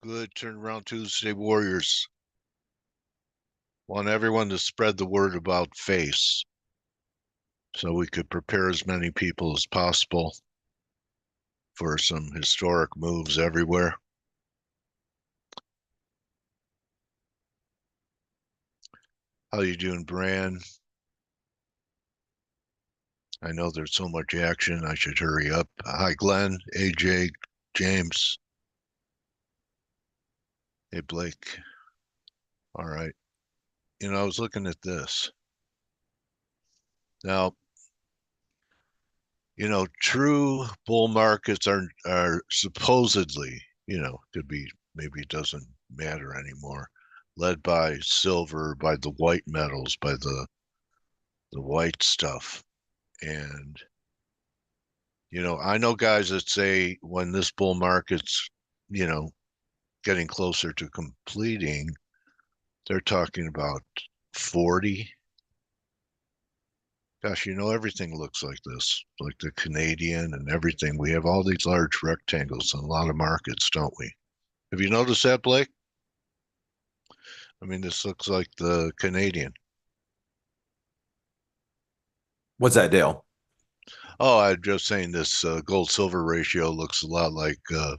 Good turnaround Tuesday, Warriors. Want everyone to spread the word about F.A.C.E. so we could prepare as many people as possible for some historic moves everywhere. How you doing, Bran? I know there's so much action, I should hurry up. Hi, Glenn, AJ, James. Hey, Blake. All right. I was looking at this. Now, true bull markets are supposedly, could be, maybe it doesn't matter anymore, led by silver, by the white metals, by the white stuff. And I know guys that say when this bull market's, getting closer to completing, they're talking about 40. Gosh, everything looks like this, like the Canadian and everything. We have all these large rectangles in a lot of markets, don't we? Have you noticed that, Blake? I mean, this looks like the Canadian. What's that, Dale? Oh, I'm just saying this gold-silver ratio looks a lot like the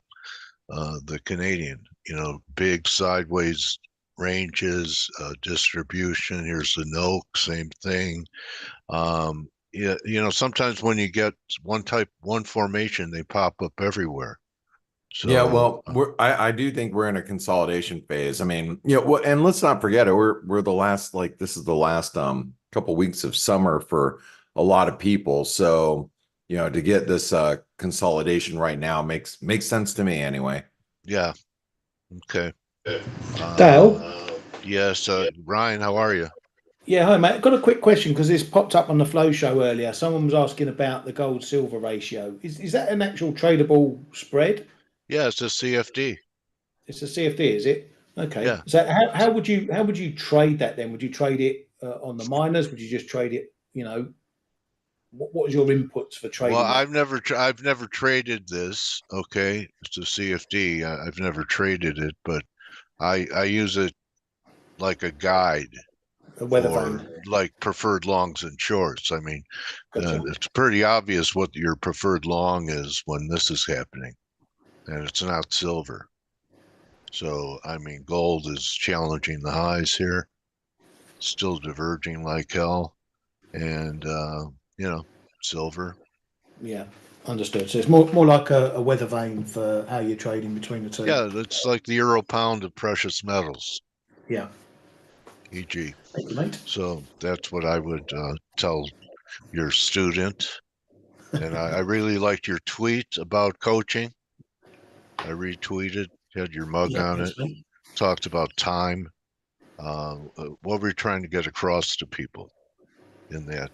Canadian. Big sideways ranges, distribution. Here's the NOK, same thing. Yeah, sometimes when you get one formation, they pop up everywhere. So Yeah, well, I do think we're in a consolidation phase. I mean, and let's not forget it. We're the last, like, this is the last couple weeks of summer for a lot of people. So, to get this consolidation right now makes sense to me anyway. yeah, okay. Dale? Yes, Ryan, how are you? Yeah, hi, mate. I've got a quick question because this popped up on the Flow Show earlier. Someone was asking about the gold silver ratio. Is that an actual tradable spread? Yeah, it's a CFD. It's a CFD, is it? Okay. Yeah. So how would you trade that then? Would you trade it on the miners? Would you just trade it? What was your inputs for Well, trading that? I've never traded this. Okay, it's a CFD. I've never traded it, but I use it like a guide A weather for vane. like preferred longs and shorts. I mean, Gotcha. it's pretty obvious what your preferred long is when this is happening, and it's not silver. So, I mean, gold is challenging the highs here, still diverging like hell, and silver. Yeah, understood. So it's more like a weather vane for how you're trading between the two. Yeah, it's like the euro pound of precious metals, Yeah. e.g. Thank you, mate. So that's what I would tell your student. And I really liked your tweet about coaching. I retweeted, had your mug Yeah, on thanks, it, mate. talked about time. What were you trying to get across to people in that?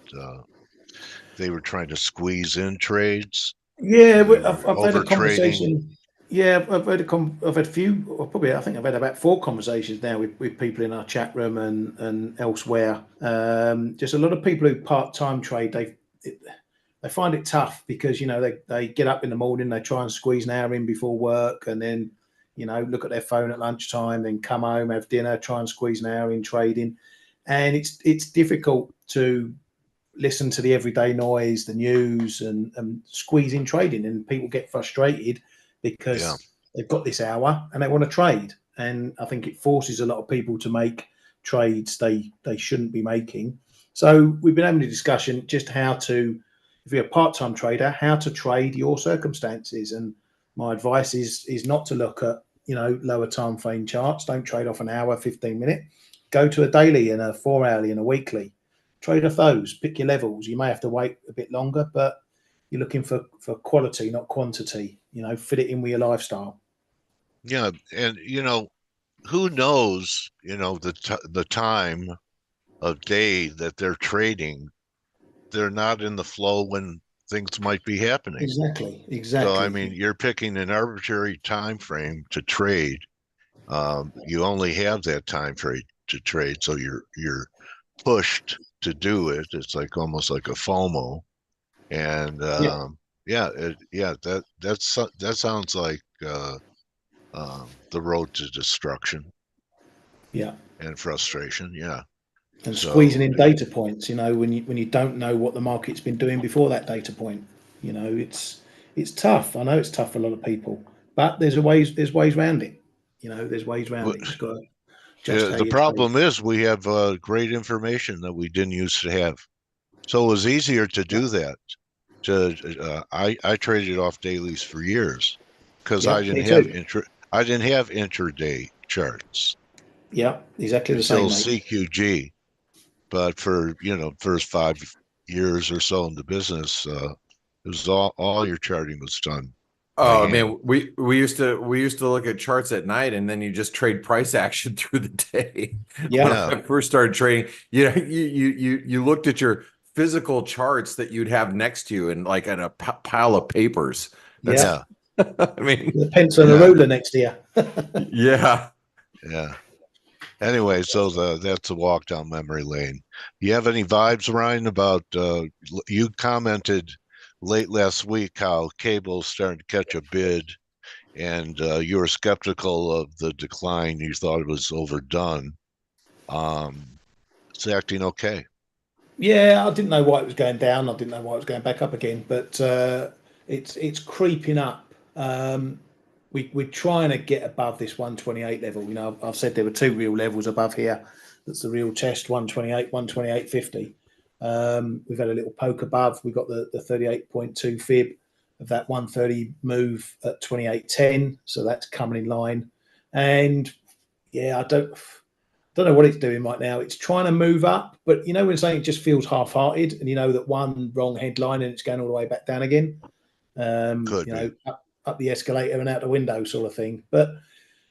They were trying to squeeze in trades. Yeah, They were I've had a over trading. conversation. Yeah, I've had a few, or probably I think I've had about 4 conversations now with people in our chat room and elsewhere. Just a lot of people who part-time trade, they find it tough because they get up in the morning, they try and squeeze an hour in before work, and then look at their phone at lunchtime, then come home, have dinner, try and squeeze an hour in trading, and it's difficult to listen to the everyday noise, the news, and squeeze in trading. And people get frustrated Yeah. because they've got this hour and they want to trade. And I think it forces a lot of people to make trades they shouldn't be making. So we've been having a discussion just how to, if you're a part-time trader, how to trade your circumstances. And my advice is not to look at lower time frame charts. Don't trade off an hour, 15 minute. Go to a daily and a 4 hourly and a weekly. Trade off those, pick your levels. You may have to wait a bit longer, but you're looking for quality, not quantity. Fit it in with your lifestyle. Yeah. And, who knows, the time of day that they're trading. They're not in the flow when things might be happening. Exactly. So, I mean, Exactly. you're picking an arbitrary time frame to trade. You only have that time frame to trade, so you're pushed to do it. It's like almost like a FOMO, and Yeah. yeah, that sounds like the road to destruction Yeah. and frustration. Yeah. And So, squeezing in data points, when you don't know what the market's been doing before that data point, it's tough. I know it's tough for a lot of people, but there's ways around it. There's ways around it. You just got to adjust how the you trade. problem is we have great information that we didn't used to have. So it was easier to do that. I traded off dailies for years because Yeah, me too. I didn't have intraday charts Yeah, exactly the same, until mate. CQG. But for first 5 years or so in the business, it was all your charting was done by Oh hand. man, we used to look at charts at night, and then you just trade price action through the day. When Yeah, I first started trading, you looked at your physical charts that you'd have next to you, and like in a pile of papers. That's, yeah. Yeah, I mean, The pencil and a yeah, ruler next to you. yeah. yeah. Anyway, so that's a walk down memory lane. You have any vibes, Ryan, about you commented late last week how cable's starting to catch a bid, and you were skeptical of the decline. You thought it was overdone. It's acting okay. Yeah, I didn't know why it was going down. I didn't know why it was going back up again, but it's creeping up. We're trying to get above this 128 level. I've said there were two real levels above here. That's the real test: 128, 128.50. We've had a little poke above. We've got the 38.2 fib of that 130 move at 28.10, so that's coming in line. And yeah, I don't know what it's doing right now. It's trying to move up, but when something just feels half-hearted, and that one wrong headline and it's going all the way back down again. Could be. Up the escalator and out the window sort of thing. But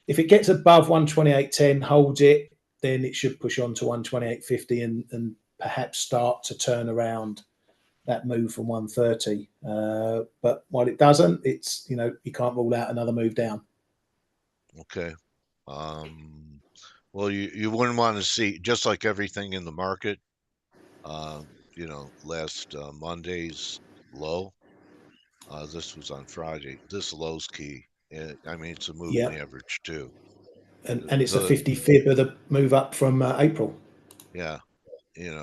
if it gets above 128.10, holds it, then it should push on to 128.50 and perhaps start to turn around that move from 130. But while it doesn't, it's you can't rule out another move down. Okay. Well, you wouldn't want to see, just like everything in the market, uh, last Monday's low. This was on Friday. This low's key. I mean, it's a moving Yeah, average too. and it's a The 50 fib of the move up from April. Yeah,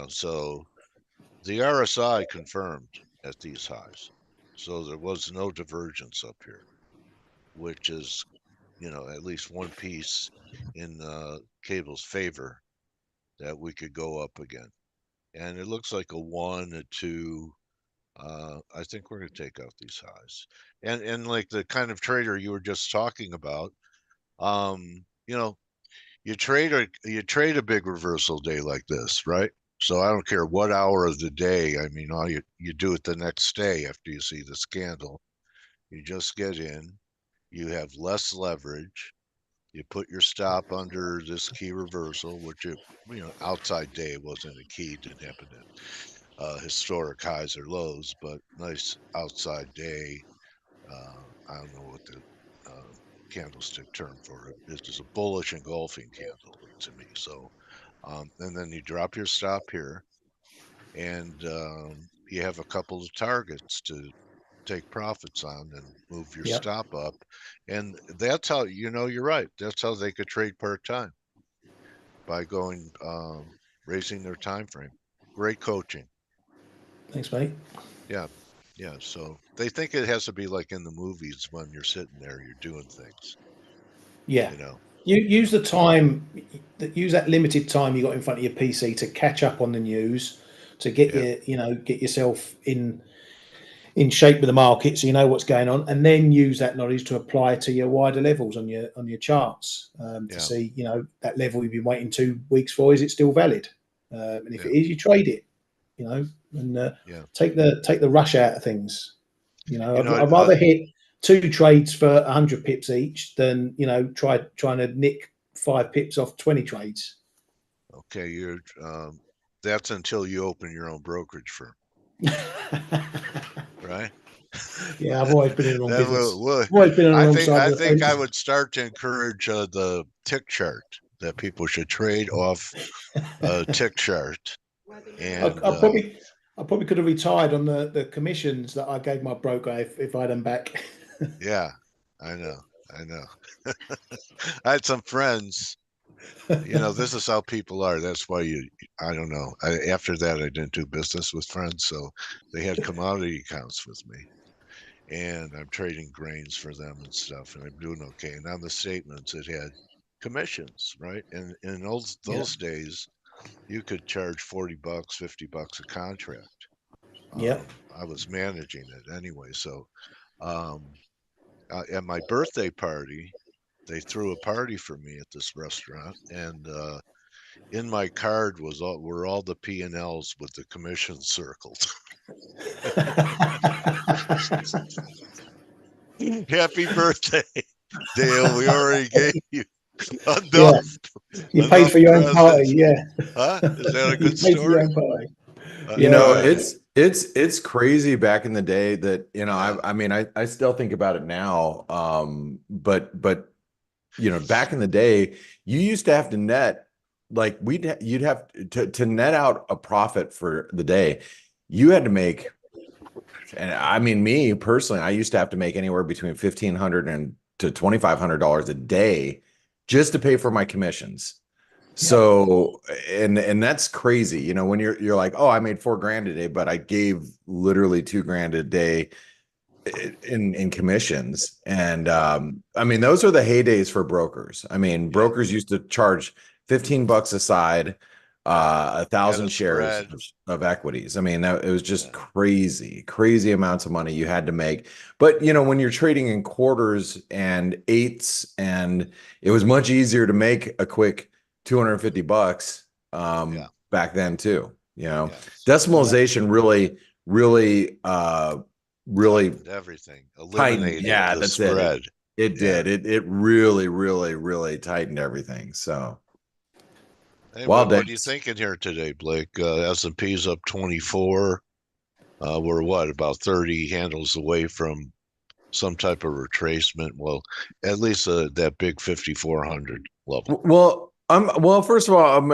so the RSI confirmed at these highs. So there was no divergence up here, which is, at least one piece in cable's favor that we could go up again. And it looks like a 1, a 2. I think we're going to take out these highs. And like the kind of trader you were just talking about, um, you know, you trade a big reversal day like this, right? So I don't care what hour of the day. I mean, all you do it the next day after you see the scandal. You just get in. You have less leverage. You put your stop under this key reversal, which outside day wasn't a key, didn't happen at historic highs or lows, but nice outside day. I don't know what the candlestick term for it is. It's a bullish engulfing candle to me. So, and then you drop your stop here, and you have a couple of targets to take profits on and move your Yeah, stop up. And that's how, you're right. That's how they could trade part time, by going, raising their time frame. Great coaching. thanks, mate. Yeah. Yeah. So they think it has to be like in the movies when you're sitting there, you're doing things, Yeah, you know. you use the time, use that limited time you got in front of your PC to catch up on the news, to get Yeah. get yourself in shape with the market, so you know what's going on, and then use that knowledge to apply to your wider levels on your charts, to Yeah. see that level you've been waiting 2 weeks for, is it still valid? And if Yeah. it is, you trade it. And Yeah. take the rush out of things. You know, I'd rather hit two trades for 100 pips each than trying to nick 5 pips off 20 trades. okay, that's until you open your own brokerage firm, right? Yeah, I've always been in the wrong That business. will, I've always been on the I wrong think side I of the think I fence. would start to encourage the tick chart, that people should trade off a tick chart. I, And I probably I probably could have retired on the commissions that I gave my broker if I had them back. yeah, I know. I know. I had some friends, this is how people are. That's why I don't know. After that, I didn't do business with friends. So they had commodity accounts with me, and I'm trading grains for them and stuff, and I'm doing okay. And on the statements, it had commissions, right? And in Yeah. those days, you could charge $40, $50 a contract. Yeah. I was managing it anyway. So um, at my birthday party, they threw a party for me at this restaurant, and in my card were all the P&Ls with the commission circled. Happy birthday, Dale. We already gave you Yeah. enough You paid enough for your own party. presents. Yeah. Huh? Is that a You good paid for your story? own party. You Yeah. know, Yeah. it's crazy back in the day that, Yeah. I mean, I still think about it now. But back in the day, you used to have to net, like you'd have to net out a profit for the day. You had to make, and I mean, me personally, I used to have to make anywhere between $1,500 and to $2,500 a day just to pay for my commissions. Yeah. So, and that's crazy, when you're like, oh, I made $4,000 a day, but I gave literally $2,000 a day in commissions. And I mean, those are the heydays for brokers. I mean, Yeah. brokers used to charge $15 a side, a Had a thousand shares spread. of equities. I mean, it was just Yeah. crazy amounts of money you had to make. But when you're trading in quarters and eighths, and it was much easier to make a quick $250 Yeah. back then too. Yes. Decimalization really Tightened everything. tightened. Eliminated Yeah, the that's it. spread. It Yeah. did. It really tightened everything. So Hey, wild what are you days. thinking here today, Blake? S&P's up 24. We're what, about 30 handles away from some type of retracement. Well, at least that big 5,400 level. Well, first of all,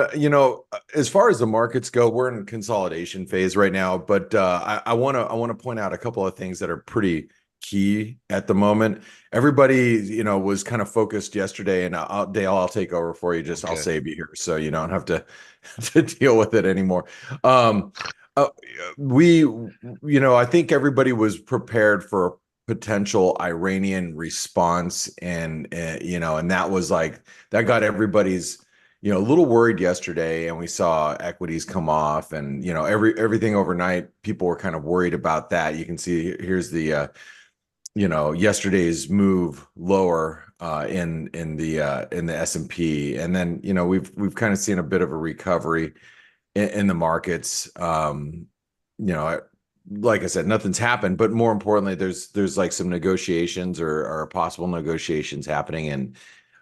as far as the markets go, we're in consolidation phase right now, but I want to point out a couple of things that are pretty key at the moment. Everybody, was kind of focused yesterday, and Dale, I'll take over for you. I'll Okay. save you here, so you don't have to deal with it anymore. Um, uh, I think everybody was prepared for a potential Iranian response, and and that was like that got everybody's a little worried yesterday, and we saw equities come off, and everything overnight. People were kind of worried about that. You can see here's the yesterday's move lower in the S&P, and then we've kind of seen a bit of a recovery in the markets. Like I said, nothing's happened, but more importantly, there's like some negotiations or possible negotiations happening in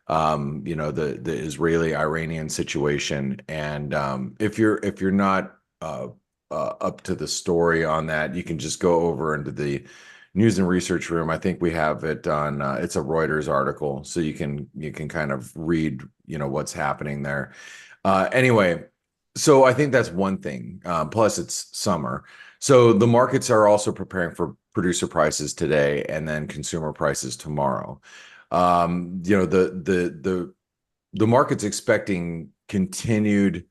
the Israeli-Iranian situation. And if you're not up to the story on that, you can just go over into the news and research room. I think we have it on it's a Reuters article, so you can kind of read what's happening there. Anyway, so I think that's one thing. Plus it's summer, so the markets are also preparing for producer prices today and then consumer prices tomorrow. The market's expecting continued,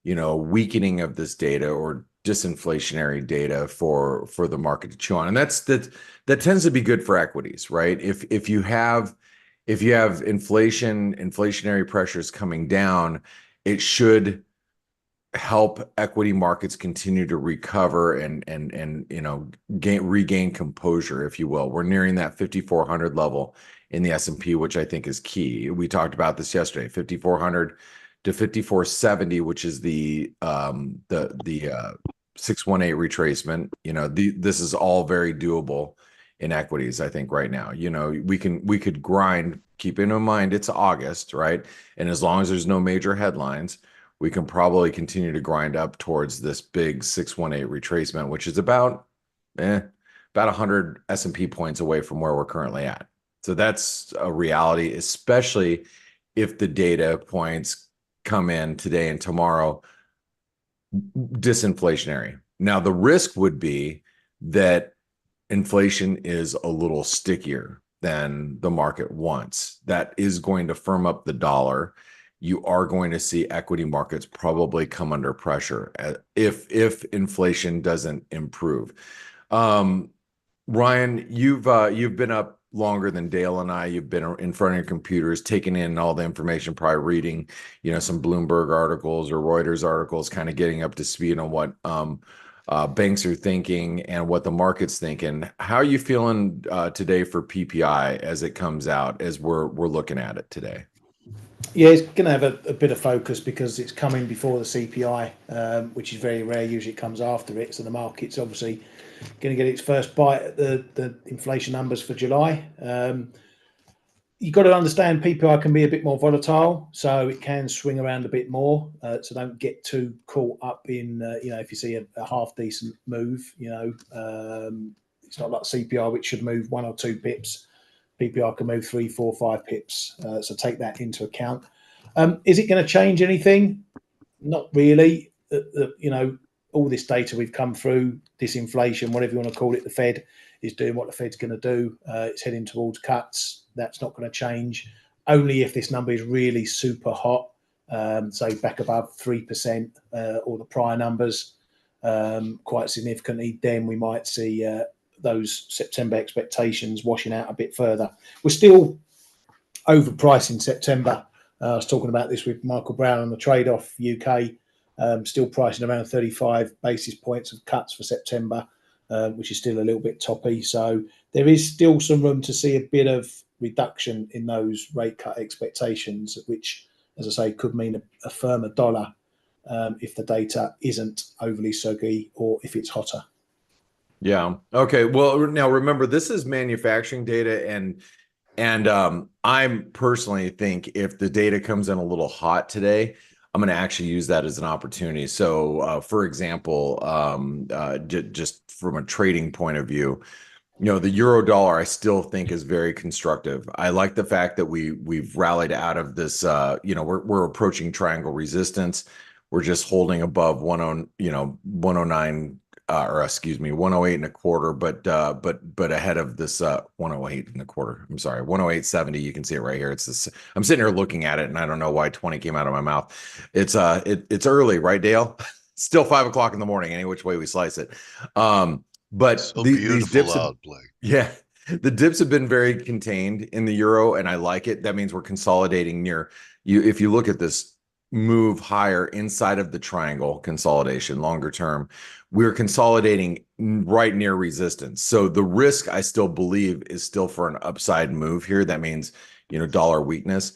weakening of this data or disinflationary data for the market to chew on, and that tends to be good for equities, right? If you have inflationary pressures coming down, it should help equity markets continue to recover and regain composure, if you will. We're nearing that 5,400 level in the S&P, which I think is key. We talked about this yesterday, 5,400 to 5,470, which is the 618 retracement. This is all very doable in equities, I think, right now. We could grind, keeping in mind it's August, right? And as long as there's no major headlines, we can probably continue to grind up towards this big 618 retracement, which is about 100 S&P points away from where we're currently at. So that's a reality, especially if the data points come in today and tomorrow disinflationary. Now, the risk would be that inflation is a little stickier. than the market wants. That is going to firm up the dollar. You are going to see equity markets probably come under pressure if inflation doesn't improve. Ryan, you've been up longer than Dale and I. You've been in front of your computers, taking in all the information, probably reading, some Bloomberg articles or Reuters articles, kind of getting up to speed on what banks are thinking and what the market's thinking. How are you feeling today for PPI as it comes out, as we're looking at it today? Yeah, it's going to have a bit of focus because it's coming before the CPI, which is very rare. Usually it comes after it. So the market's obviously going to get its first bite at the inflation numbers for July. You've got to understand PPI can be a bit more volatile, so it can swing around a bit more. So don't get too caught up in, if you see a half decent move, it's not like CPI, which should move 1 or 2 pips. PPI can move 3, 4, 5 pips. So take that into account. Is it going to change anything? Not really. All this data we've come through, disinflation, whatever you want to call it, the Fed is doing what the Fed's going to do. It's heading towards cuts. That's not going to change. Only if this number is really super hot, so back above 3% or the prior numbers quite significantly, then we might see those September expectations washing out a bit further. We're still overpricing September. I was talking about this with Michael Brown on the trade-off UK, still pricing around 35 basis points of cuts for September, which is still a little bit toppy. So there is still some room to see a bit of reduction in those rate cut expectations, which, as I say, could mean a firmer dollar if the data isn't overly soggy or if it's hotter. Yeah. Okay. Well, now remember, this is manufacturing data, and I personally think if the data comes in a little hot today, I'm going to actually use that as an opportunity. So, for example, just from a trading point of view, the euro dollar I still think is very constructive. I like the fact that we've rallied out of this. We're approaching triangle resistance. We're just holding above 109. 108 and a quarter, but ahead of this 108 and a quarter. I'm sorry, 108.70. You can see it right here. It's this. I'm sitting here looking at it, and I don't know why 20 came out of my mouth. It's early, right, Dale? Still 5 o'clock in the morning, any which way we slice it. But so these dips, Blake. Yeah, the dips have been very contained in the euro, and I like it. That means we're consolidating near you. If you look at this move higher inside of the triangle consolidation longer term, we're consolidating right near resistance. So the risk, I still believe, is still for an upside move here. That means dollar weakness.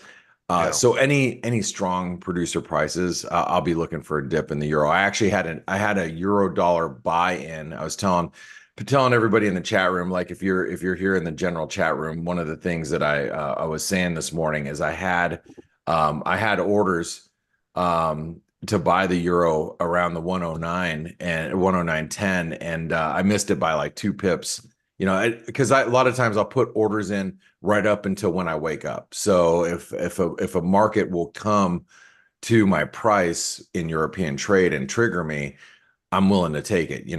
So any strong producer prices, I'll be looking for a dip in the euro. I actually had a euro dollar buy-in. I was telling everybody in the chat room, like if you're here in the general chat room, one of the things that I was saying this morning is I had orders to buy the euro around the 109 and 109.10, and I missed it by like 2 pips, because a lot of times I'll put orders in right up until when I wake up. So if a market will come to my price in European trade and trigger me, I'm willing to take it.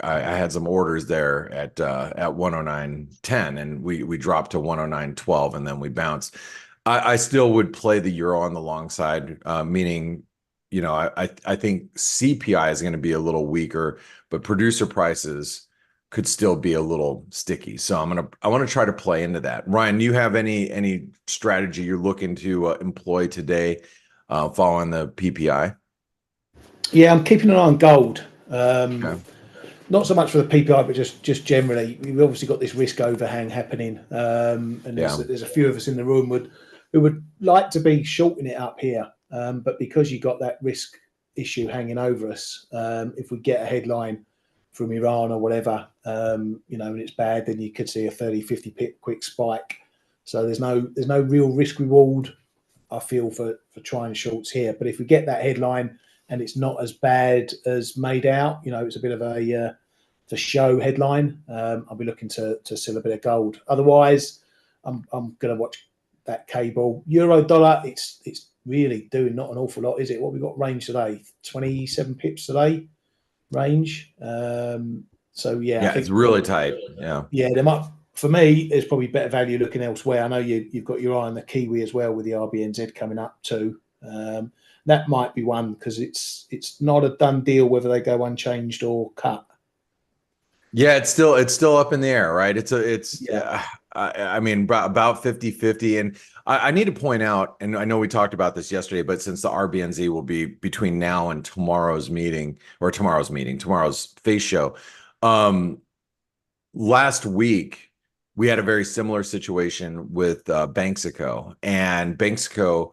I had some orders there at 109.10, and we dropped to 109.12, and then we bounced. I still would play the euro on the long side, meaning, I think CPI is going to be a little weaker, but producer prices could still be a little sticky. So I want to try to play into that. Ryan, do you have any strategy you're looking to employ today following the PPI? Yeah, I'm keeping an eye on gold. Okay. Not so much for the PPI, but just generally. We've obviously got this risk overhang happening, and there's a few of us in the room who would like to be shorting it up here, but because you got that risk issue hanging over us, if we get a headline from Iran or whatever, and it's bad, then you could see a 30, 50 pip quick spike. So there's no real risk reward, I feel, for trying shorts here. But if we get that headline and it's not as bad as made out, it's a bit of a for show headline, I'll be looking to sell a bit of gold. Otherwise, I'm going to watch that cable. Euro dollar, it's really doing not an awful lot, is it? What we got range today? 27 pips today range. So yeah, I think it's really tight. Yeah, there might for me, there's probably better value looking elsewhere. I know you've got your eye on the Kiwi as well with the RBNZ coming up too. That might be one because it's not a done deal whether they go unchanged or cut. Yeah, it's still up in the air, right? Yeah. I mean, about 50-50. And I need to point out, and I know we talked about this yesterday, but since the RBNZ will be between now and tomorrow's FA.C.E show, last week we had a very similar situation with Banxico, and Banxico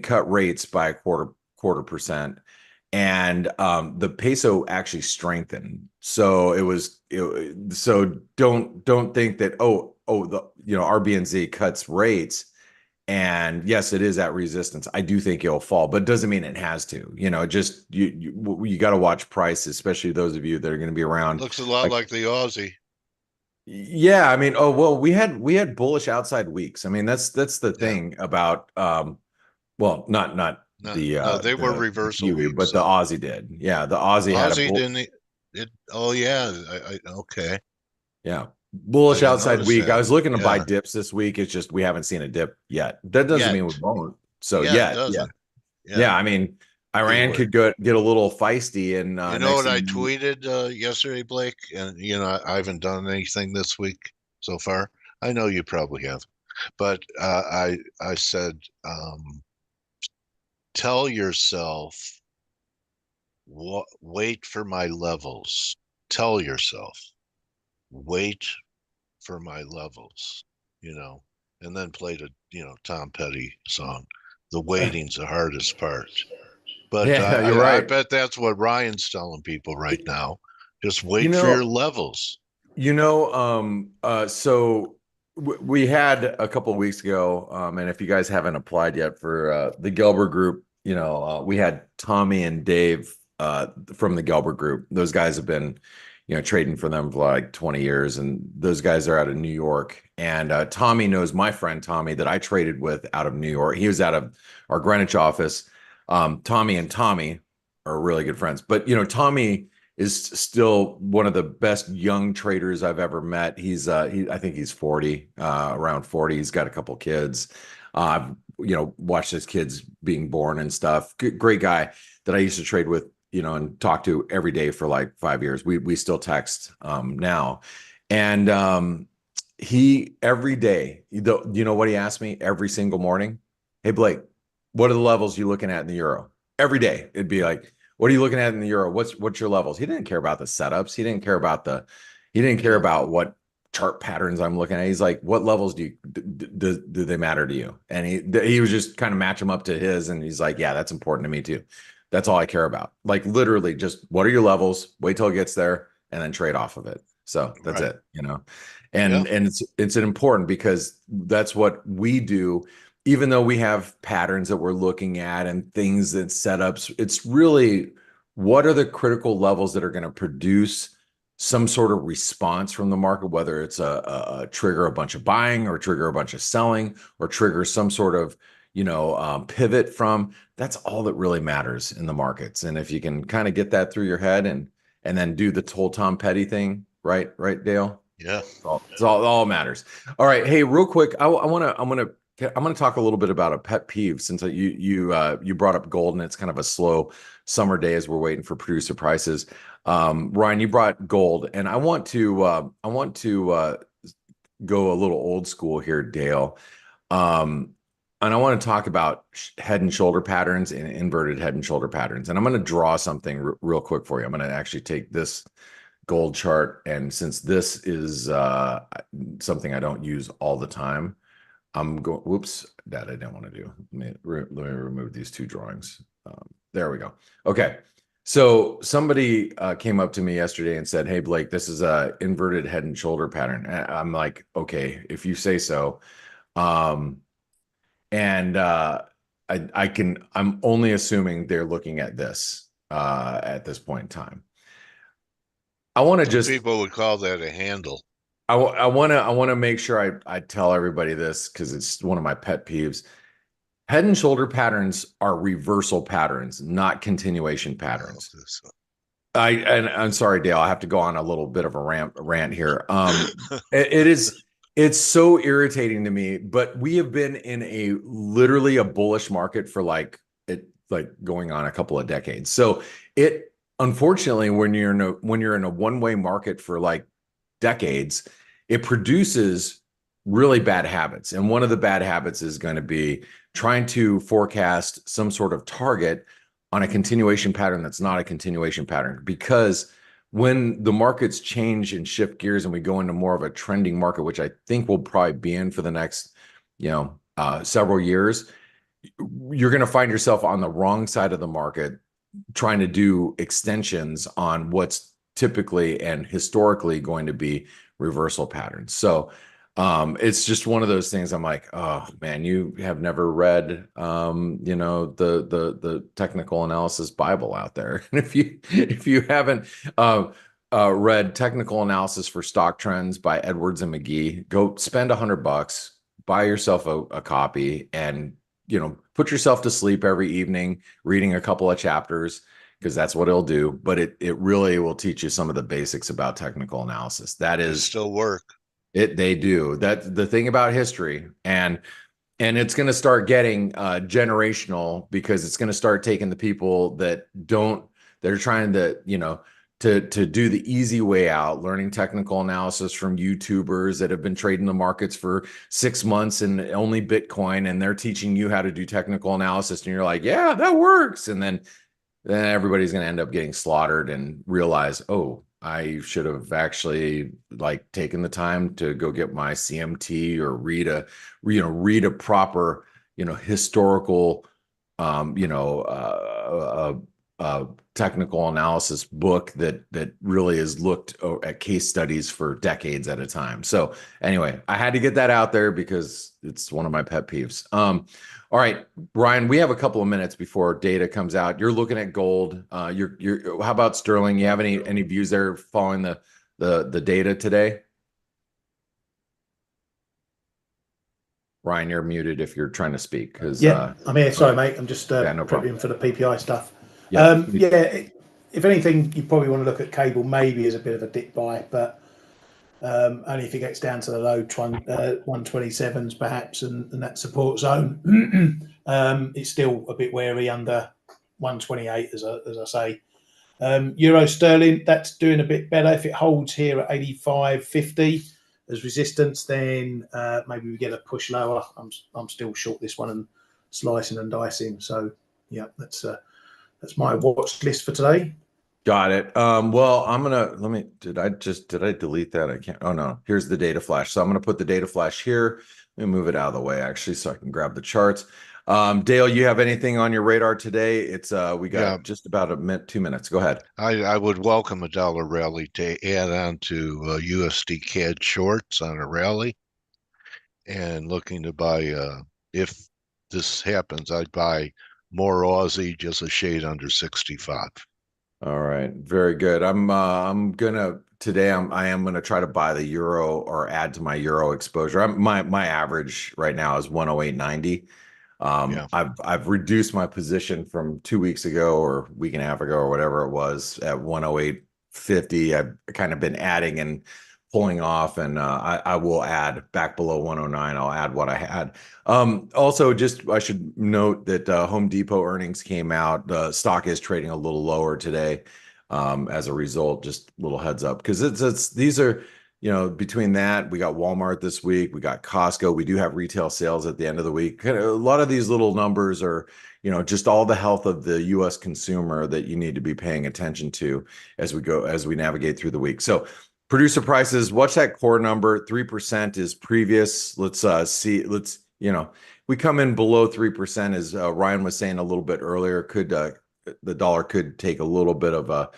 cut rates by a quarter percent, and the peso actually strengthened. So so don't think that the RBNZ cuts rates, and yes, it is at resistance. I do think it'll fall, but it doesn't mean it has to. Just you got to watch price, especially those of you that are going to be around. Looks a lot like the Aussie. Yeah, I mean, we had bullish outside weeks. I mean, that's the thing about well, not No, they were reversal Kiwi, weeks, but the Aussie did. Yeah, the Aussie had a didn't it? Oh yeah, okay. Yeah, bullish outside week. That. I was looking to buy Yeah. dips this week. It's just we haven't seen a dip yet. That doesn't mean we won't. So It doesn't. Yeah. I mean, Iran could get a little feisty, and you know what I tweeted yesterday, Blake? And I haven't done anything this week so far. I know you probably have, but I said, tell yourself, wait for my levels. Tell yourself, wait for my levels. And then played a Tom Petty song. The waiting's the hardest part. But yeah, you're right. I bet that's what Ryan's telling people right now. Just wait for your levels. So we had a couple of weeks ago, and if you guys haven't applied yet for the Gelber Group, we had Tommy and Dave from the Gelber Group. Those guys have been, trading for them for like 20 years, and those guys are out of New York. And Tommy knows my friend Tommy that I traded with out of New York. He was out of our Greenwich office. Tommy and Tommy are really good friends, but Tommy is still one of the best young traders I've ever met. I think he's 40, around 40. He's got a couple kids. I've watched his kids being born and stuff. Great guy that I used to trade with, and talk to every day for like 5 years. We still text now, and he every day. You know what he asked me every single morning? Hey Blake, what are the levels you looking at in the euro? Every day it'd be like, what are you looking at in the euro? What's your levels? He didn't care about the setups. He didn't care about what chart patterns I'm looking at. He's like, what levels do they matter to you? And he was just kind of match them up to his, and he's like, yeah, that's important to me too. That's all I care about. Like literally just what are your levels? Wait till it gets there and then trade off of it. So that's right. it, and it's important because that's what we do. Even though we have patterns that we're looking at and things that setups, it's really what are the critical levels that are going to produce some sort of response from the market, whether it's a trigger a bunch of buying or trigger a bunch of selling or trigger some sort of pivot from. That's all that really matters in the markets. And if you can kind of get that through your head and then do the whole Tom Petty thing, right, Dale? Yeah, it all matters. All right, hey, real quick, I'm gonna talk a little bit about a pet peeve since you brought up gold, and it's kind of a slow summer day as we're waiting for producer prices. Ryan, you brought gold, and I want to go a little old school here, Dale. And I want to talk about head and shoulder patterns and inverted head and shoulder patterns. And I'm going to draw something real quick for you. I'm going to actually take this gold chart, and since this is something I don't use all the time, I'm going, whoops, that I didn't want to do. Let me remove these two drawings. There we go. Okay. So somebody came up to me yesterday and said, hey, Blake, this is a inverted head and shoulder pattern. And I'm like, okay, if you say so. I'm only assuming they're looking at this point in time. I want to just, people would call that a handle. I want to make sure I tell everybody this because it's one of my pet peeves. Head and shoulder patterns are reversal patterns, not continuation patterns. I'm sorry, Dale. I have to go on a little bit of a rant here. It is, it's so irritating to me, but we have been in a literally a bullish market for like going on a couple of decades. So it, unfortunately, when you're in a one-way market for like decades, it produces really bad habits. And one of the bad habits is going to be trying to forecast some sort of target on a continuation pattern that's not a continuation pattern. Because when the markets change and shift gears and we go into more of a trending market, which I think we'll probably be in for the next, several years, you're going to find yourself on the wrong side of the market trying to do extensions on what's typically and historically going to be reversal patterns. So it's just one of those things. I'm like, oh man, you have never read the technical analysis Bible out there. And if you haven't read Technical Analysis for Stock Trends by Edwards and McGee, go spend $100, buy yourself a copy, and put yourself to sleep every evening reading a couple of chapters, because that's what it'll do. But it really will teach you some of the basics about technical analysis. That They is, still work. they do. That's the thing about history. And it's going to start getting generational, because it's going to start taking the people that are trying to, to do the easy way out, learning technical analysis from YouTubers that have been trading the markets for 6 months and only Bitcoin, and they're teaching you how to do technical analysis. And you're like, yeah, that works. And then everybody's going to end up getting slaughtered and realize, oh, I should have actually like taken the time to go get my CMT or read a proper, historical, technical analysis book that really has looked at case studies for decades at a time. So anyway, I had to get that out there because it's one of my pet peeves. All right, Ryan, we have a couple of minutes before data comes out. You're looking at gold. How about sterling? You have any views there following the data today? Ryan, you're muted if you're trying to speak. I'm here. Sorry, mate. I'm just no problem. prepping for the PPI stuff. Yeah. If anything, you probably want to look at cable maybe as a bit of a dip buy, but only if it gets down to the low 127s perhaps, and that support zone. It's still a bit wary under 128, as I say. Euro sterling, that's doing a bit better. If it holds here at 85.50 as resistance, then maybe we get a push lower. I'm still short this one and slicing and dicing. So yeah, that's my watch list for today. Got it. Well, did I delete that? I can't. Oh no, here's the data flash. So I'm gonna put the data flash here. Let me move it out of the way actually, so I can grab the charts. Dale, you have anything on your radar today? We got just about 2 minutes. Go ahead. I would welcome a dollar rally to add on to USD CAD shorts on a rally, and looking to buy, if this happens, I'd buy more Aussie, just a shade under 65. All right, very good. I am gonna try to buy the euro or add to my euro exposure. My average right now is 108.90. I've reduced my position from 2 weeks ago or week and a half ago or whatever it was at 108.50. I've kind of been adding and pulling off, and I will add back below 109. I'll add what I had. Also, I should note that Home Depot earnings came out. The stock is trading a little lower today as a result. Just a little heads up, because these are, between that, we got Walmart this week, we got Costco. We do have retail sales at the end of the week. A lot of these little numbers are, just all the health of the U.S. consumer that you need to be paying attention to as we navigate through the week. So producer prices, watch that core number. 3% is previous. Let's see. We come in below 3%, as Ryan was saying a little bit earlier. The dollar could take a little bit of a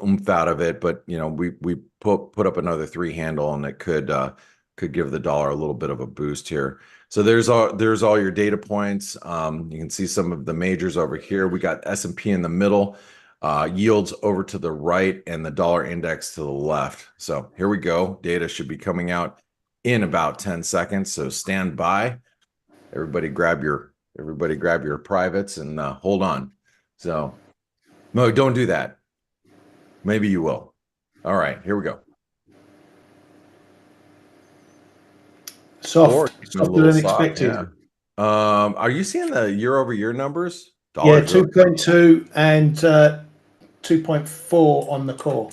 oomph out of it, but we put up another 3 handle, and it could give the dollar a little bit of a boost here. So there's all your data points. You can see some of the majors over here. We got S&P in the middle. Yields over to the right, and the dollar index to the left. So here we go. Data should be coming out in about 10 seconds. So stand by. Everybody grab your privates and hold on. So no, don't do that. Maybe you will. All right, here we go. Or even a Softer little than soft, expected. yeah. Are you seeing the year-over-year numbers? Yeah, Dollars really. 2.2 and 2.4 on the core.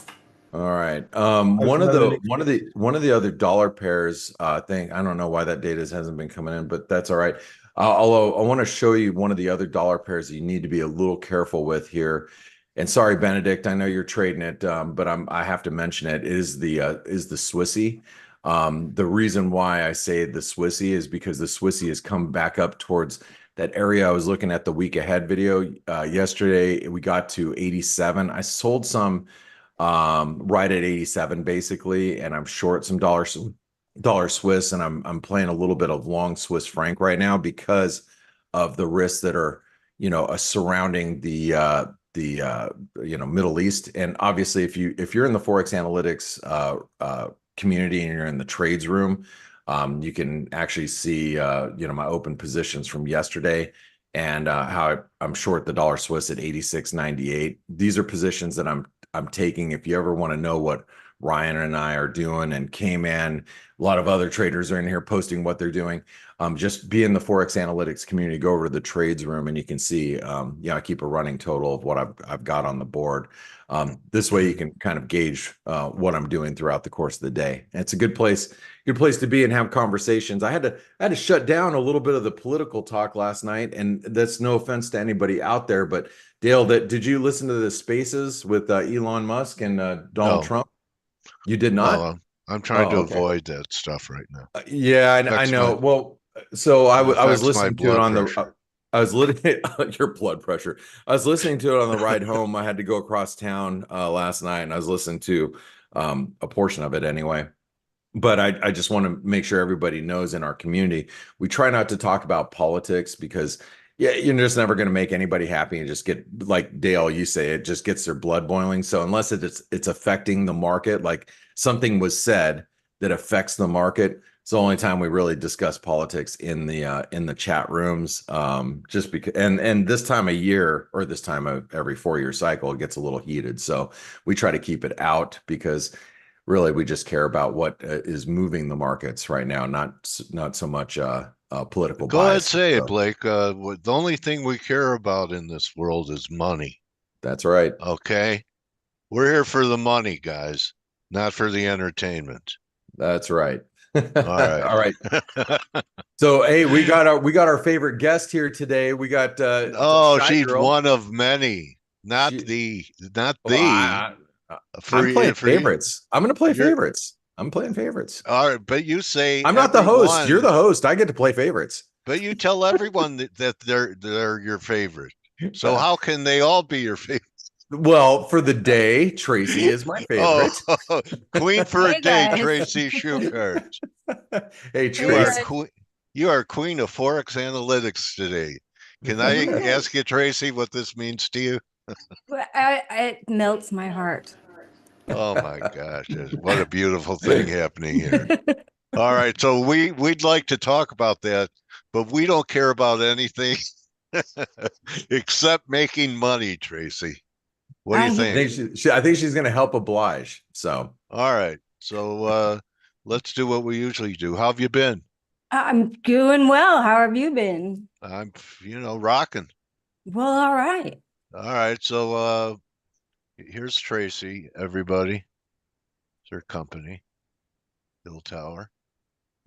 All right. Both lower than expected. One of the other dollar pairs thing. I don't know why that data hasn't been coming in, but that's all right. Although I want to show you one of the other dollar pairs that you need to be a little careful with here. And sorry, Benedict, I know you're trading it, but I have to mention it is the Swissy. The reason why I say the Swissy is because the Swissy has come back up towards that area. I was looking at the week ahead video yesterday. We got to 87. I sold some right at 87 basically, and I'm short some dollar Swiss, and I'm playing a little bit of long Swiss franc right now because of the risks that are surrounding the Middle East. And obviously if you're in the ForexAnalytix community and you're in the trades room, you can actually see my open positions from yesterday and how I'm short the dollar Swiss at 86.98. These are positions that I'm taking. If you ever want to know what Ryan and I are doing, and K-Man, a lot of other traders are in here posting what they're doing. Just be in the ForexAnalytix community, go over to the trades room, and you can see, I keep a running total of what I've got on the board. This way you can kind of gauge what I'm doing throughout the course of the day. And it's a good place to be and have conversations. I had to shut down a little bit of the political talk last night, and that's no offense to anybody out there, but Dale, did you listen to the spaces with Elon Musk and Donald No, Trump? You did not? no, I'm trying Oh, to okay. avoid that stuff right now. Yeah, I Affects know. my Well, so I was affects my listening to it blood on pressure. I was listening your blood pressure. I was listening to it on the ride home. I had to go across town last night, and I was listening to a portion of it anyway. But I just want to make sure everybody knows in our community, we try not to talk about politics because, yeah, you're just never going to make anybody happy and just get, like Dale, you say, it just gets their blood boiling. So unless it's affecting the market, like something was said that affects the market, it's the only time we really discuss politics in the chat rooms. Just because, and this time of year, or this time of every 4-year cycle, it gets a little heated. So we try to keep it out because really we just care about what is moving the markets right now, not so much political Go ahead, bias. say it, So Blake. The only thing we care about in this world is money. that's right. Okay, we're here for the money, guys, not for the entertainment. That's right. All right. All right. So hey, we got our favorite guest here today. We got Oh, Shy she's Girl. one of many. Not She, the, not well, the. I'm playing For you, favorites. I'm gonna play you're favorites. I'm playing favorites. all right. But you say I'm not the host. You're everyone. the host. I get to play favorites. But you tell everyone that they're your favorite. So how can they all be your favorite? Well, for the day, Tracy is my Oh, favorite. queen for a Hey day, guys. Tracy Schuchart. Hey, You are Tracy. queen. You are queen of Forex Analytics today. Can I ask you, Tracy, what this means to you? It melts my heart. Oh my gosh, what a beautiful thing happening here. All right, so we'd like to talk about that, but we don't care about anything except making money, Tracy. What do you I'm think? I think she's going to help oblige. So, All right, so let's do what we usually do. How have you been? I'm doing well. How have you been? I'm, rocking. Well, all right. All right, so here's Tracy, everybody. It's her company, Hill Tower,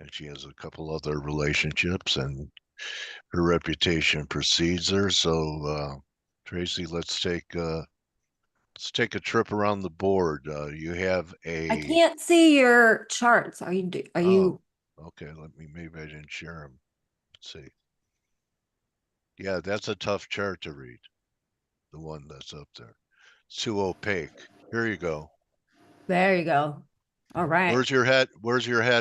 and she has a couple other relationships, and her reputation precedes her. So, Tracy, let's take a trip around the board. You have I a. can't see your charts. Are you? Okay. Maybe I didn't share them. Let's see. Yeah, that's a tough chart to read. The one that's up there. It's too opaque. Here you go. There you go. All right. Where's your head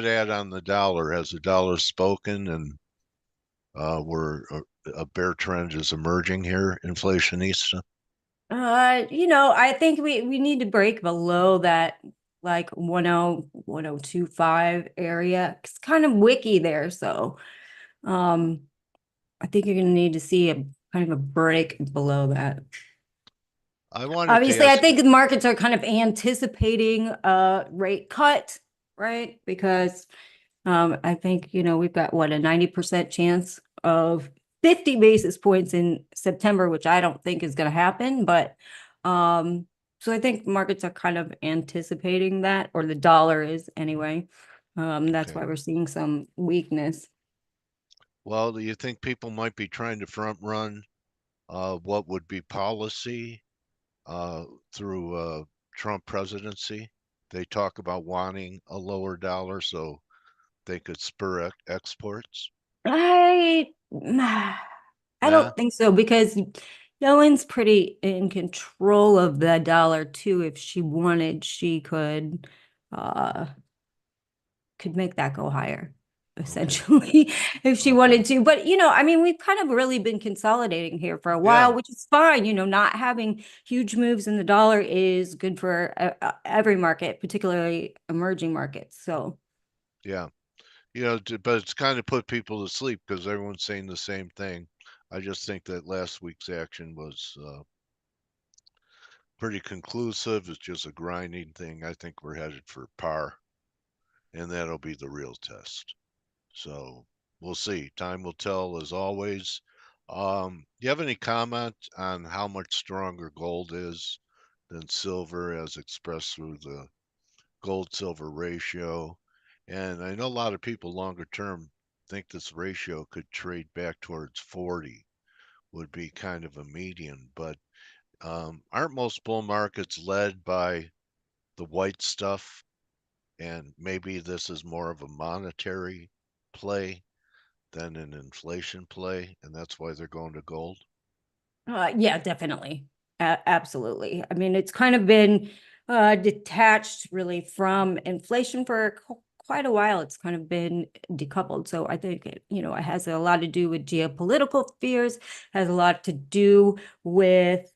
at on the dollar? Has the dollar spoken, and where a bear trend is emerging here, inflationista? I think we need to break below that like 10.25 area. It's kind of wicky there, so I think you're gonna need to see a kind of a break below that. I wanted to Obviously, I ask think you, the markets are kind of anticipating a rate cut, right? Because I think, we've got what, a 90% chance of 50 basis points in September, which I don't think is going to happen. But so I think markets are kind of anticipating that, or the dollar is anyway. That's okay. why we're seeing some weakness. Well, do you think people might be trying to front run what would be policy uh, through Trump presidency? They talk about wanting a lower dollar so they could spur exports. I I Nah, don't think so, because Yellen's pretty in control of the dollar too. If she wanted, she uh could make that go higher, okay, essentially, if she okay, wanted to. But I mean, we've kind of really been consolidating here for a while, yeah, which is fine. Not having huge moves in the dollar is good for every market, particularly emerging markets. So yeah. But it's kind of put people to sleep because everyone's saying the same thing. I just think that last week's action was pretty conclusive. It's just a grinding thing. I think we're headed for par, and that'll be the real test. So we'll see. Time will tell, as always. You have any comment on how much stronger gold is than silver as expressed through the gold silver ratio? And I know a lot of people longer term think this ratio could trade back towards 40, would be kind of a median. But aren't most bull markets led by the white stuff? And maybe this is more of a monetary play than an inflation play, and that's why they're going to gold. yeah, definitely. Absolutely. I mean, it's kind of been detached really from inflation for quite a while. It's kind of been decoupled. So I think it has a lot to do with geopolitical fears, has a lot to do with,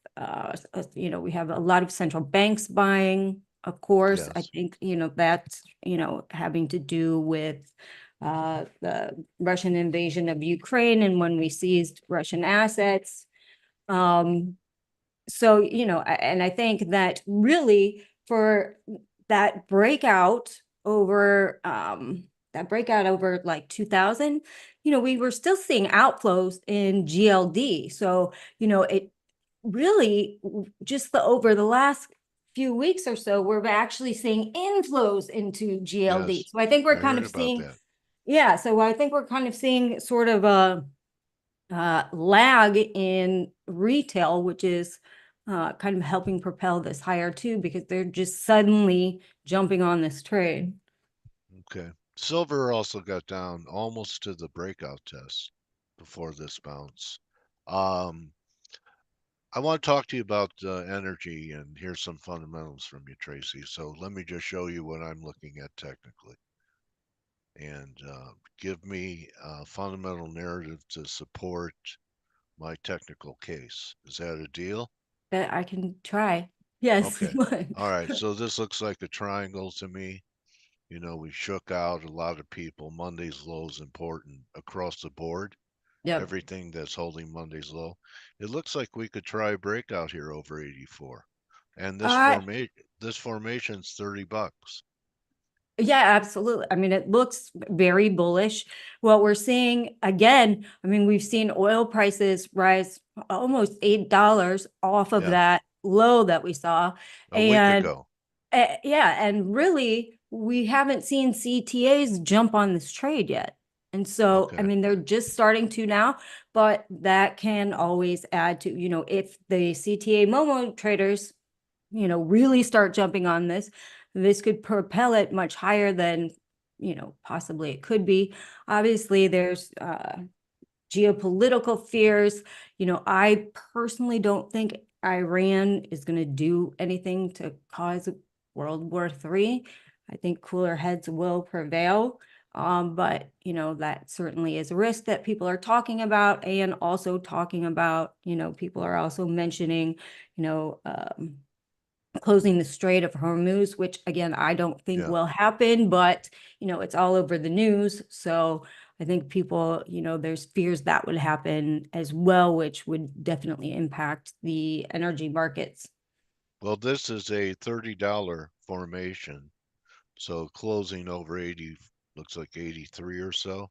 we have a lot of central banks buying, of course. I Yes. think, that's, having to do with the Russian invasion of Ukraine and when we seized Russian assets. Um, so, and I think that really for that breakout over like 2000, we were still seeing outflows in GLD. So, it really just over the last few weeks or so, we're actually seeing inflows into GLD. Yes. So I think we're I kind heard of about seeing, that. yeah, so I think we're kind of seeing sort of a lag in retail, which is kind of helping propel this higher too, because they're just suddenly jumping on this trade. Okay. Silver also got down almost to the breakout test before this bounce. Um, I want to talk to you about energy and hear some fundamentals from you, Tracy. So let me just show you what I'm looking at technically and give me a fundamental narrative to support my technical case. Is that a deal? That I can try. Yes. Okay. All right. So this looks like a triangle to me. We shook out a lot of people. Monday's low is important across the board. Yep. Everything that's holding Monday's low. It looks like we could try a breakout here over 84. And Uh, this formation's $30. Yeah, absolutely. I mean, it looks very bullish. What we're seeing again, I mean, we've seen oil prices rise almost $8 off of Yeah, that low that we saw. a week And ago. yeah, and really, we haven't seen CTAs jump on this trade yet. And so, I Okay. mean, they're just starting to now, but that can always add to, if the CTA Momo traders, really start jumping on this could propel it much higher than, possibly it could be. Obviously, there's geopolitical fears. I personally don't think Iran is going to do anything to cause World War III. I think cooler heads will prevail. But that certainly is a risk that people are talking about, and also talking about, people are also mentioning, closing the Strait of Hormuz, which again, I don't think Yeah. will happen, but it's all over the news. So I think people, there's fears that would happen as well, which would definitely impact the energy markets. Well, this is a $30 formation. So closing over 80, looks like 83 or so,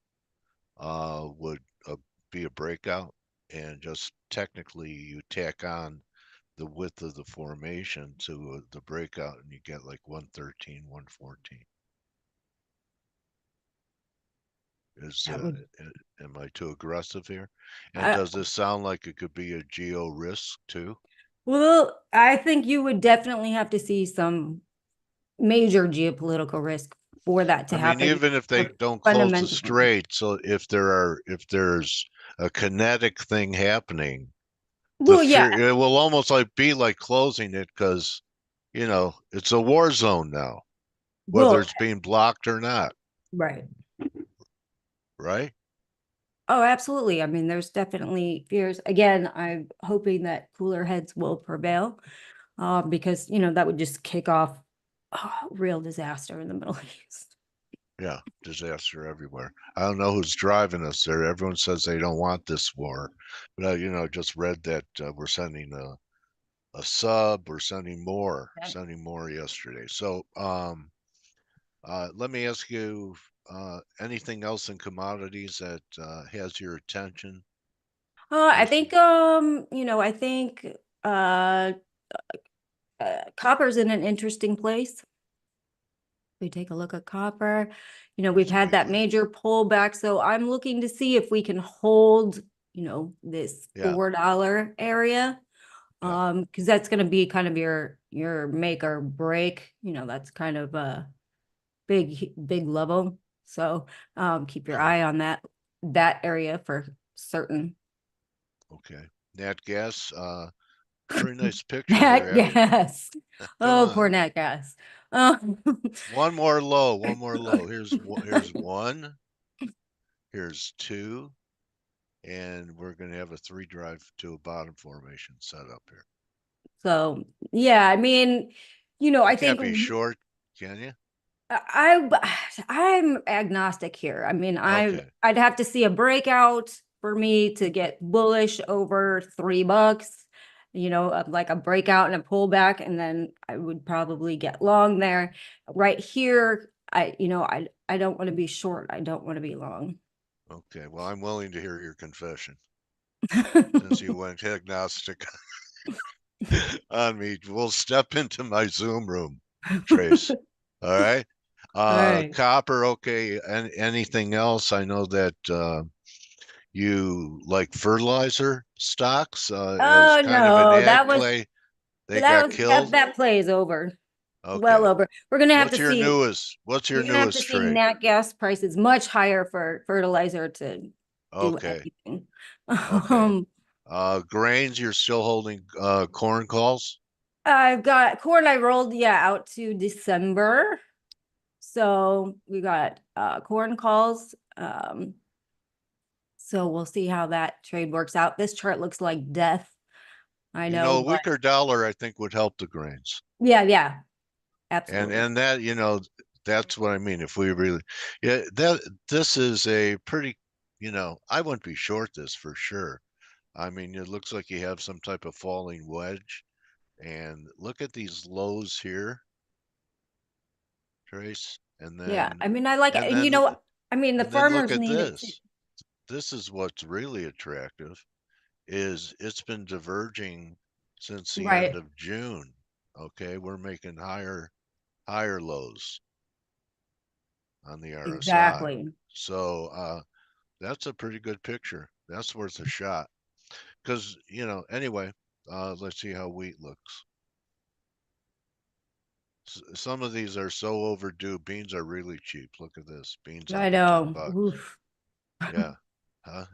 would be a breakout. And just technically you tack on the width of the formation to the breakout and you get like 113, 114. Is That would, am I too aggressive here? And uh, does this sound like it could be a geo risk too? well, I think you would definitely have to see some major geopolitical risk for that to I mean, happen. even if they don't close the Fundamentally. strait, so if there's a kinetic thing happening, the Well, yeah, fear it will almost like be like closing it because it's a war zone now, whether well, it's being blocked or not, right. right? Oh, absolutely. I mean, there's definitely fears. Again, I'm hoping that cooler heads will prevail, because, that would just kick off a real disaster in the Middle East. Yeah, disaster everywhere. I don't know who's driving us there. Everyone says they don't want this war, but just read that we're sending a sub. We're Okay. sending more yesterday. So, let me ask you, anything else in commodities that has your attention, I think, Tracy? uh, copper's in an interesting place. We take a look at copper, we've Where's had that weekly? major pullback. So I'm looking to see if we can hold, this Yeah, $4 area. yeah. Because that's going to be kind of your make or break. That's kind of a big level. So keep your Sure. eye on that area for certain. Okay. Nat gas, pretty nice picture Nat there. gas. Come Oh, poor on. nat gas. Um, One more low, one more low. Here's one, here's two, and we're gonna have a three drive to a bottom formation set up here. so yeah, I mean, You I can't think be short, can you? I I'm agnostic here. I mean, Okay. I'd have to see a breakout for me to get bullish over $3. Like a breakout and a pullback, and then I would probably get long there. Right here, I don't want to be short. I don't want to be long. Okay. Well, I'm willing to hear your confession since you went agnostic on me. We'll step into my Zoom room, Trace. All right. All right. Copper, okay. And anything else? I know that you like fertilizer stocks as Oh kind of an no, ag play. They got killed. that play is over. Well Okay. over. What's your Your you're gonna have to newest see trade? nat gas prices much higher for fertilizer to do Okay. anything. Okay. Grains, you're still holding corn calls? I've got corn. I rolled, yeah, out to December. So we got corn calls. So we'll see how that trade works out. This chart looks like death. I know, A but weaker dollar I think would help the grains. yeah, And absolutely. and that, that's what I mean. If we really, yeah, that this is a pretty, I wouldn't be short this for sure. I mean, it looks like you have some type of falling wedge. And look at these lows here, Trace. Yeah. I mean, I like it. And And then I mean, the and then look farmers at need it too. this. This is what's really attractive is it's been diverging since the end Right. of June. Okay, we're making higher lows on the RSI. Exactly. So that's a pretty good picture. That's worth a shot. Because, anyway, let's see how wheat looks. Some of these are so overdue. Beans are really cheap. Look at this. Beans I under 10 know. bucks. Oof. Yeah. Huh?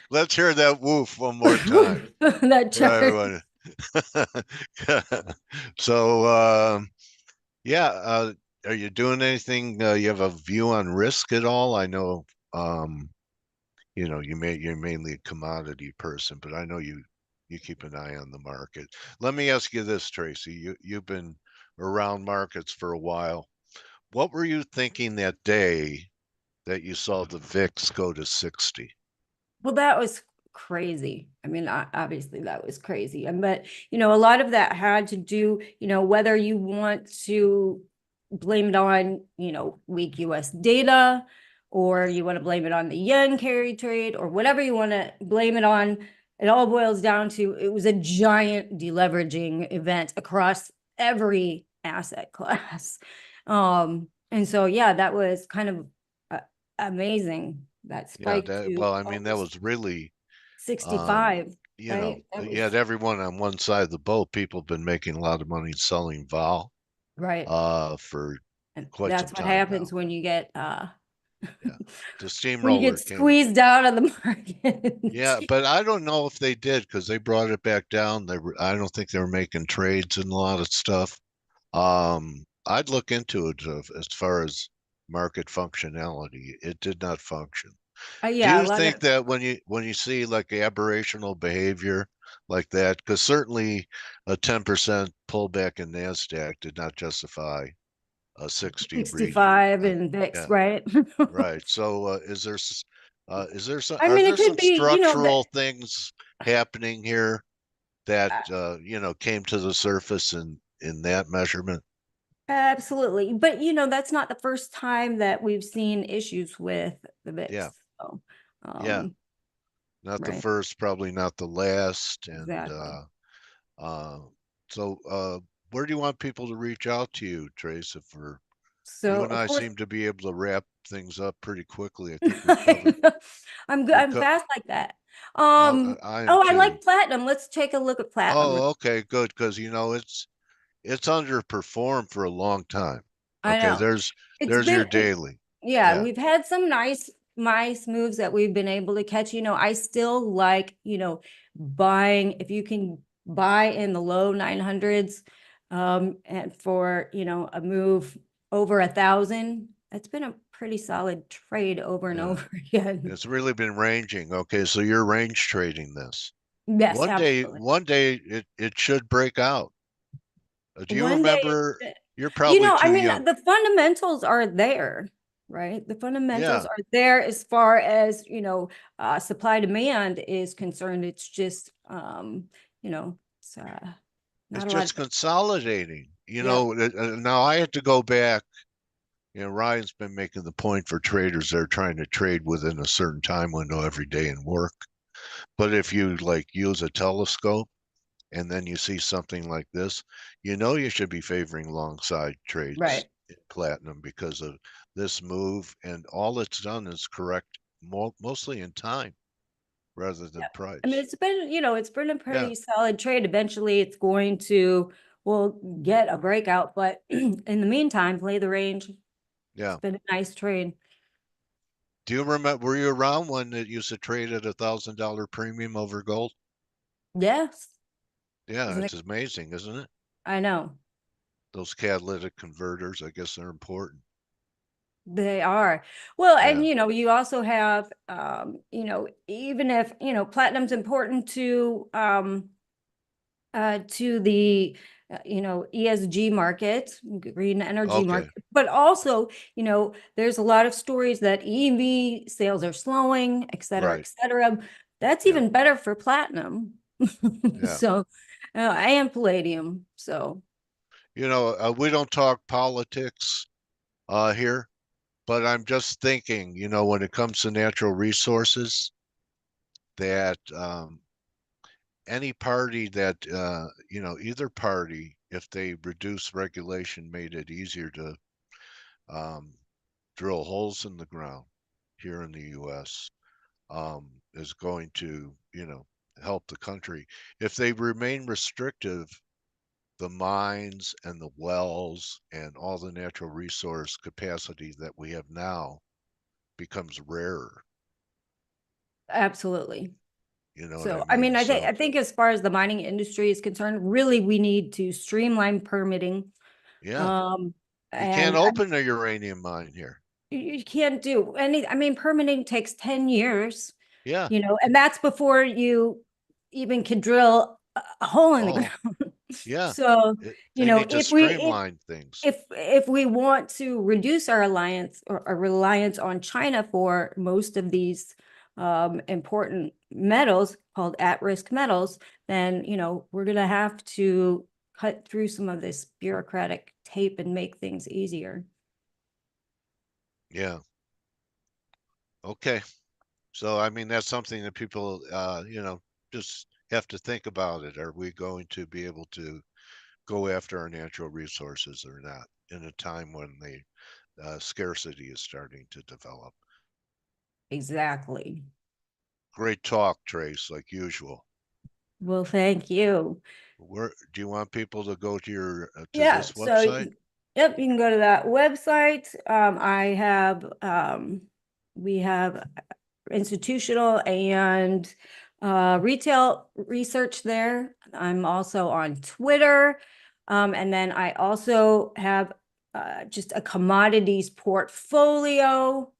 Let's hear that woof one more time That for chart. everyone. So, yeah, are you doing anything? You have a view on risk at all? I know, you're mainly a commodity person, but I know you keep an eye on the market. Let me ask you this, Tracy. You've been around markets for a while. What were you thinking that day that you saw the VIX go to 60? Well, that was crazy. I mean, obviously that was crazy. But, a lot of that had to do, whether you want to blame it on, weak US data, or you want to blame it on the yen carry trade, or whatever you want to blame it on. It all boils down to, it was a giant deleveraging event across every asset class. And so, yeah, that was kind of amazing. That Yeah, spike to well, I mean, that almost was really, 65, right? That you had was everyone on one side of the boat. People have been making a lot of money selling vol right. for And quite some that's what time now. happens when you get Yeah, the when you steamroller get came. squeezed out of the market. Yeah, but I don't know if they did because they brought it back down. I don't think they were making trades and a lot of stuff. I'd look into it as far as market functionality. It did not function. Do Yeah, a you lot think of that when you see like aberrational behavior like that, because certainly a 10% pullback in NASDAQ did not justify a 60 reading. 65 and VIX, Yeah, right? right. So is there some I are mean, there it could some be, structural things happening here that uh, came to the surface in that measurement? absolutely. But that's not the first time that we've seen issues with the Yeah, VIX. So, yeah. um, Not the right, first, probably not the last. And exactly. uh, so where do you want people to reach out to you, Trace? If you So, and of I course, seem to be able to wrap things up pretty quickly. I think we've covered I'm good. we I'm co fast like that. I am Oh, I too. like platinum. Let's take a look at platinum. Oh, okay, good, because it's underperformed for a long time. I Okay, know it's there's your been, daily. yeah, Yeah, we've had some nice moves that we've been able to catch. I still like, buying, if you can buy in the low 900s, and for, a move over 1,000, that's been a pretty solid trade over and yeah. over again. It's really been ranging. Okay, so you're range trading this. Yes, absolutely. One day it should break out. Do you One day, remember? You're probably I too mean, young. the fundamentals are there, right? The fundamentals Yeah, are there as far as, supply demand is concerned. It's just, it's it's not a lot just of, consolidating. yeah, Now I had to go back. Ryan's been making the point for traders they're trying to trade within a certain time window every day and work. But if you like use a telescope and then you see something like this, you should be favoring long side trades right. in platinum because of this move. And all it's done is correct mostly in time rather Yeah. than I mean, price. it's been a Yeah, pretty solid trade. Eventually it's going to, well, get a breakout, but in the meantime, play the range. It's yeah. been a nice trade. Do you remember, were you around when it used to trade at $1,000 premium over gold? Yes. Yeah, Isn't it? it's amazing, isn't it? I know. Those catalytic converters, I guess they're important. They are. Well, and Yeah, you also have, even if, platinum's important to the, ESG market, green energy okay, market, but also, there's a lot of stories that EV sales are slowing, et cetera, et right. cetera. That's Yeah, even better for platinum. yeah. So, and palladium. So, We don't talk politics here, but I'm just thinking, when it comes to natural resources, that any party that, either party, if they reduce regulation, made it easier to um, drill holes in the ground here in the U.S., is going to, help the country. If they remain restrictive, the mines and the wells and all the natural resource capacity that we have now becomes rarer. absolutely. You know what I So, I mean, mean? I think as far as the mining industry is concerned, really, we need to streamline permitting. Yeah, Um, you can't and open a uranium mine here. you can't do any, I mean, permitting takes 10 years, Yeah. and that's before you even can drill a hole in the Oh, ground. yeah. So, They need to if streamline things. if we want to reduce our reliance on China for most of these important metals called at-risk metals, then, you know, we're going to have to cut through some of this bureaucratic tape and make things easier. Yeah. Okay. So, I mean, that's something that people, you know, just have to think about it. Are we going to be able to go after our natural resources or not in a time when the scarcity is starting to develop? Exactly. Great talk, Trace, like usual. Well, thank you. Where do you want people to go to your to Yeah, this so website? yep, you can go to that website. I have we have institutional and retail research there. I'm also on Twitter. And then I also have just a commodities portfolio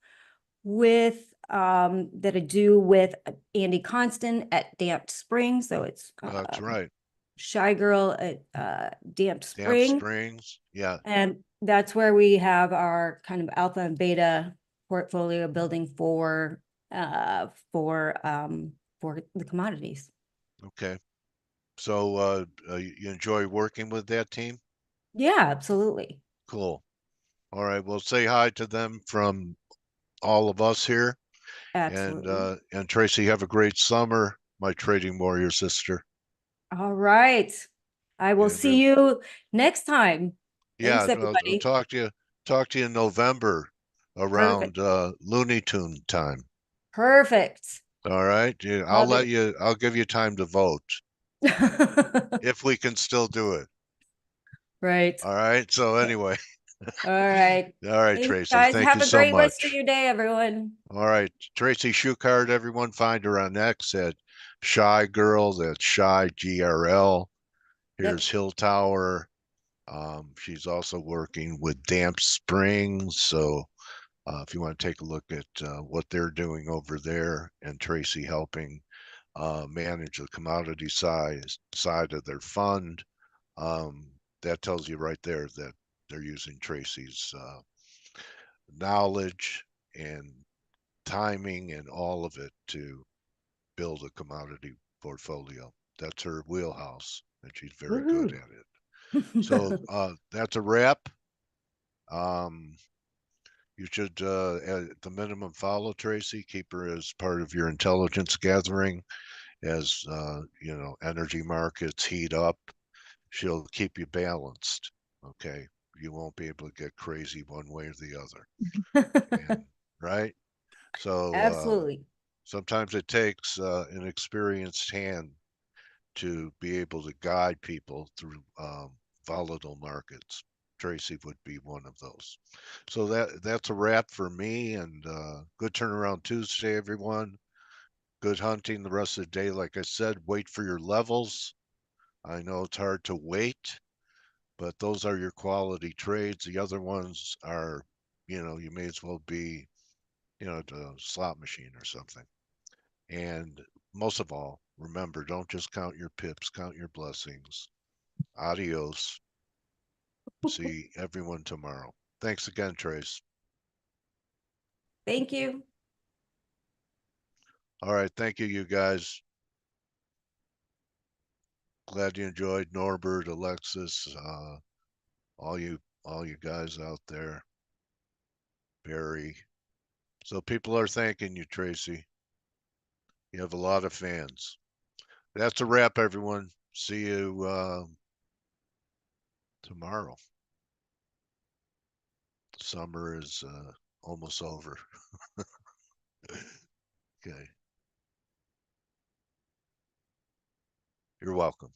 with that I do with Andy Constant at Damp Spring. So it's That's right. Shy Girl at Damp Damp Spring. Springs. Yeah. And that's where we have our kind of alpha and beta portfolio building for the commodities. Okay. So you enjoy working with that team? Yeah, absolutely. Cool. All right. Well, say hi to them from all of us here. Absolutely. And Tracy, have a great summer, my trading warrior sister. All right. I will And see you next time. yeah, Thanks, I'll everybody. talk to you in November Perfect. around Looney Tune time. Perfect. All right. Yeah, Love it. I'll give you time to vote if we can still do it. Right. All right. So anyway, All right. all right, Thanks, Tracy. guys. Thank you Have a so great rest of much. your day, everyone. All right, Tracy Shuchard, everyone find her on X at Shy Girl. That's Shy GRL. Yep. Here's Hill Tower. She's also working with Damp Springs. So if you want to take a look at what they're doing over there, and Tracy helping manage the commodity side of their fund, that tells you right there that they're using Tracy's knowledge and timing and all of it to build a commodity portfolio. That's her wheelhouse, and she's very good Woohoo. at it. So that's a wrap. Um, you should, at the minimum, follow Tracy. Keep her as part of your intelligence gathering. As you know, energy markets heat up, she'll keep you balanced. Okay, you won't be able to get crazy one way or the other. And right, so Absolutely. sometimes it takes an experienced hand to be able to guide people through volatile markets. Tracy would be one of those. So that's a wrap for me. And good turnaround Tuesday, everyone. Good hunting the rest of the day. Like I said, wait for your levels. I know it's hard to wait, but those are your quality trades. The other ones are, you know, you may as well be, you know, the slot machine or something. And most of all, remember, don't just count your pips, count your blessings. Adios. See everyone tomorrow. Thanks again, Trace. Thank you. All right. Thank you, you guys. Glad you enjoyed Norbert, Alexis, all you guys out there. Barry. So people are thanking you, Tracy. You have a lot of fans. That's a wrap, everyone. See you tomorrow. Summer is almost over. Okay. You're welcome.